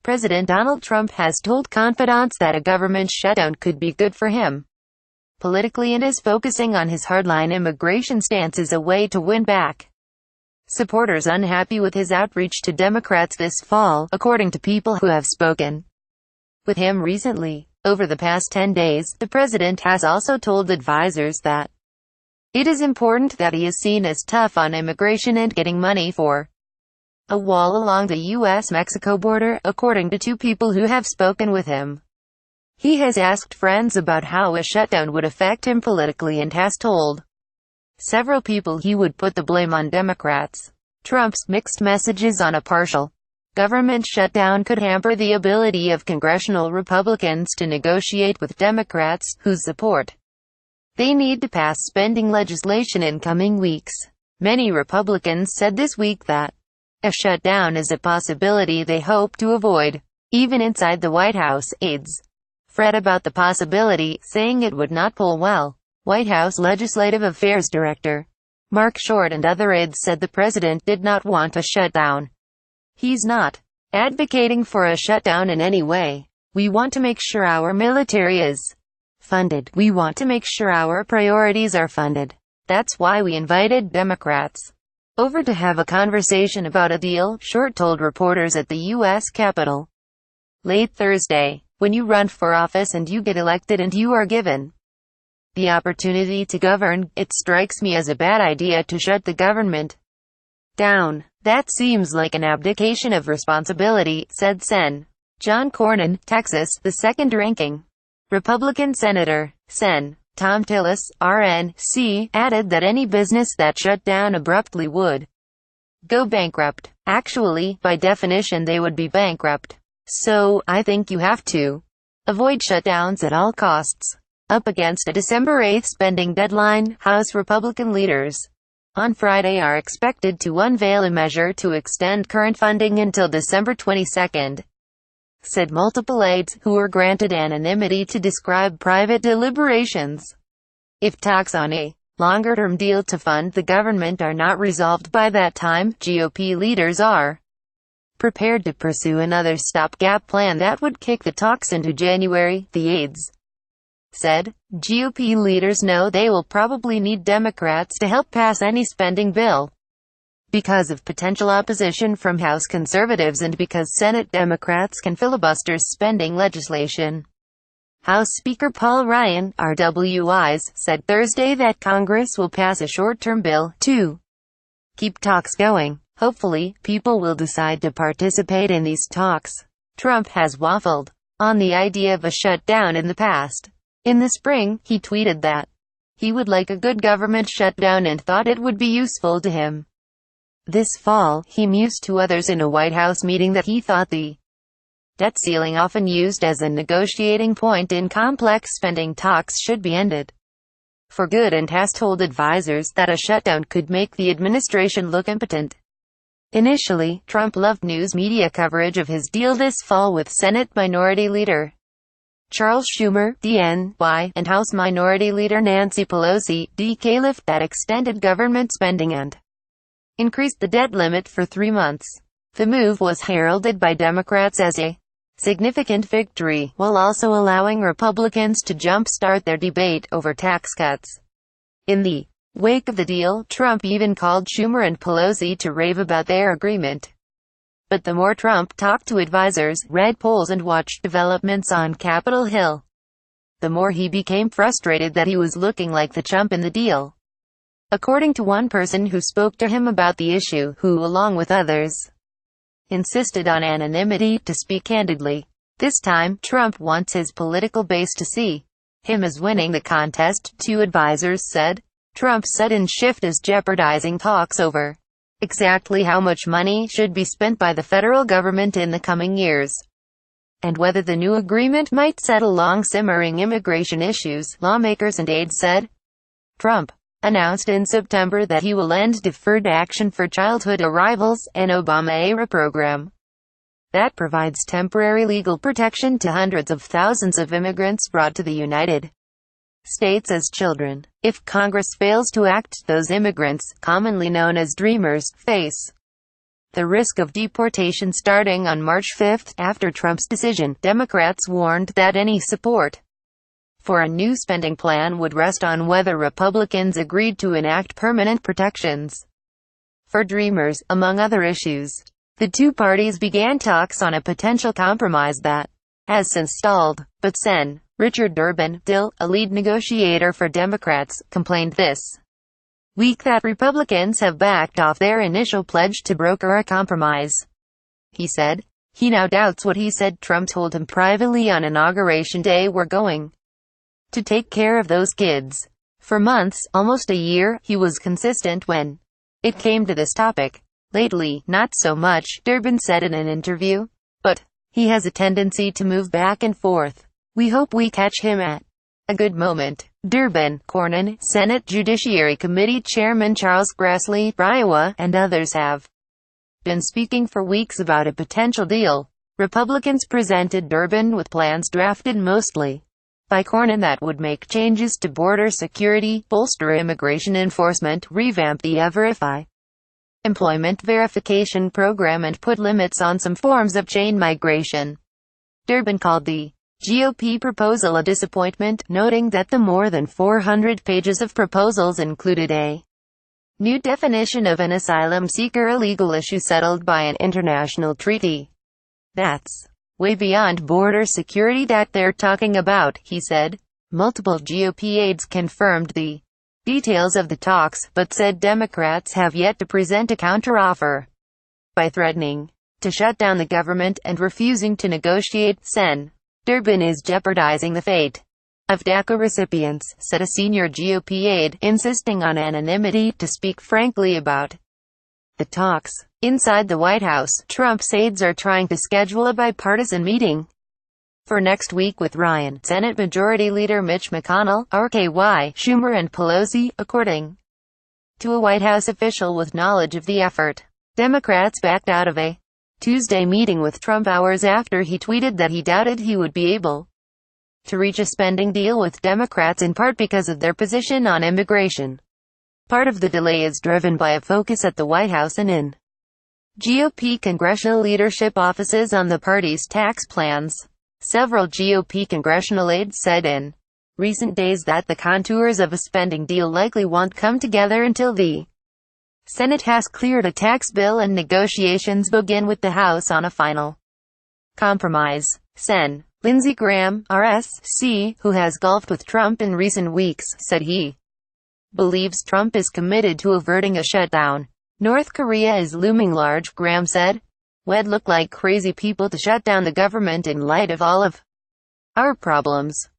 President Donald Trump has told confidants that a government shutdown could be good for him politically and is focusing on his hardline immigration stance as a way to win back supporters unhappy with his outreach to Democrats this fall, according to people who have spoken with him recently. Over the past 10 days, the president has also told advisors that it is important that he is seen as tough on immigration and getting money for a wall along the U.S.-Mexico border, according to two people who have spoken with him. He has asked friends about how a shutdown would affect him politically and has told several people he would put the blame on Democrats. Trump's mixed messages on a partial government shutdown could hamper the ability of congressional Republicans to negotiate with Democrats, whose support they need to pass spending legislation in coming weeks. Many Republicans said this week that a shutdown is a possibility they hope to avoid. Even inside the White House, aides fret about the possibility, saying it would not poll well. White House Legislative Affairs Director Mark Short and other aides said the president did not want a shutdown. He's not advocating for a shutdown in any way. We want to make sure our military is funded. We want to make sure our priorities are funded. That's why we invited Democrats over to have a conversation about a deal, Short told reporters at the U.S. Capitol late Thursday. When you run for office and you get elected and you are given the opportunity to govern, it strikes me as a bad idea to shut the government down. That seems like an abdication of responsibility, said Sen. John Cornyn, Texas, the second-ranking Republican senator. Sen. Tom Tillis, RNC, added that any business that shut down abruptly would go bankrupt. Actually, by definition they would be bankrupt. So, I think you have to avoid shutdowns at all costs. Up against a December 8 spending deadline, House Republican leaders on Friday are expected to unveil a measure to extend current funding until December 22, said multiple aides, who were granted anonymity to describe private deliberations. If talks on a longer-term deal to fund the government are not resolved by that time, GOP leaders are prepared to pursue another stopgap plan that would kick the talks into January, the aides said. GOP leaders know they will probably need Democrats to help pass any spending bill because of potential opposition from House conservatives and because Senate Democrats can filibuster spending legislation. House Speaker Paul Ryan, RWIs, said Thursday that Congress will pass a short-term bill to keep talks going. Hopefully, people will decide to participate in these talks. Trump has waffled on the idea of a shutdown in the past. In the spring, he tweeted that he would like a good government shutdown and thought it would be useful to him. This fall, he mused to others in a White House meeting that he thought the debt ceiling often used as a negotiating point in complex spending talks should be ended for good and has told advisors that a shutdown could make the administration look impotent. Initially, Trump loved news media coverage of his deal this fall with Senate Minority Leader Charles Schumer, DNY, and House Minority Leader Nancy Pelosi, DK lift that extended government spending and increased the debt limit for 3 months. The move was heralded by Democrats as a significant victory, while also allowing Republicans to jump-start their debate over tax cuts. In the wake of the deal, Trump even called Schumer and Pelosi to rave about their agreement. But the more Trump talked to advisors, read polls and watched developments on Capitol Hill, the more he became frustrated that he was looking like the chump in the deal. According to one person who spoke to him about the issue, who along with others insisted on anonymity to speak candidly. This time, Trump wants his political base to see him as winning the contest, two advisors said. Trump's sudden shift is jeopardizing talks over exactly how much money should be spent by the federal government in the coming years, and whether the new agreement might settle long-simmering immigration issues, lawmakers and aides said. Trump announced in September that he will end deferred action for childhood arrivals, an Obama-era program that provides temporary legal protection to hundreds of thousands of immigrants brought to the United States as children. If Congress fails to act, those immigrants, commonly known as dreamers, face the risk of deportation starting on March 5. After Trump's decision, Democrats warned that any support for a new spending plan would rest on whether Republicans agreed to enact permanent protections for Dreamers, among other issues. The two parties began talks on a potential compromise that has since stalled, but Sen. Richard Durbin, still a lead negotiator for Democrats, complained this week that Republicans have backed off their initial pledge to broker a compromise. He said he now doubts what he said Trump told him privately on Inauguration Day: "We're going to take care of those kids." For months, almost a year, he was consistent when it came to this topic. Lately, not so much, Durbin said in an interview. But he has a tendency to move back and forth. We hope we catch him at a good moment. Durbin, Cornyn, Senate Judiciary Committee Chairman Charles Grassley, Iowa, and others have been speaking for weeks about a potential deal. Republicans presented Durbin with plans drafted mostly by Cornyn that would make changes to border security, bolster immigration enforcement, revamp the Everify employment verification program, and put limits on some forms of chain migration. Durbin called the GOP proposal a disappointment, noting that the more than 400 pages of proposals included a new definition of an asylum seeker, a legal issue settled by an international treaty. That's way beyond border security that they're talking about, he said. Multiple GOP aides confirmed the details of the talks, but said Democrats have yet to present a counteroffer. By threatening to shut down the government and refusing to negotiate, Sen. Durbin is jeopardizing the fate of DACA recipients, said a senior GOP aide, insisting on anonymity to speak frankly about the talks. Inside the White House, Trump's aides are trying to schedule a bipartisan meeting for next week with Ryan, Senate Majority Leader Mitch McConnell, RKY, Schumer and Pelosi, according to a White House official with knowledge of the effort. Democrats backed out of a Tuesday meeting with Trump hours after he tweeted that he doubted he would be able to reach a spending deal with Democrats, in part because of their position on immigration. Part of the delay is driven by a focus at the White House and in GOP congressional leadership offices on the party's tax plans. Several GOP congressional aides said in recent days that the contours of a spending deal likely won't come together until the Senate has cleared a tax bill and negotiations begin with the House on a final compromise. Sen. Lindsey Graham, RSC, who has golfed with Trump in recent weeks, said he believes Trump is committed to averting a shutdown. North Korea is looming large, Graham said. We'd look like crazy people to shut down the government in light of all of our problems.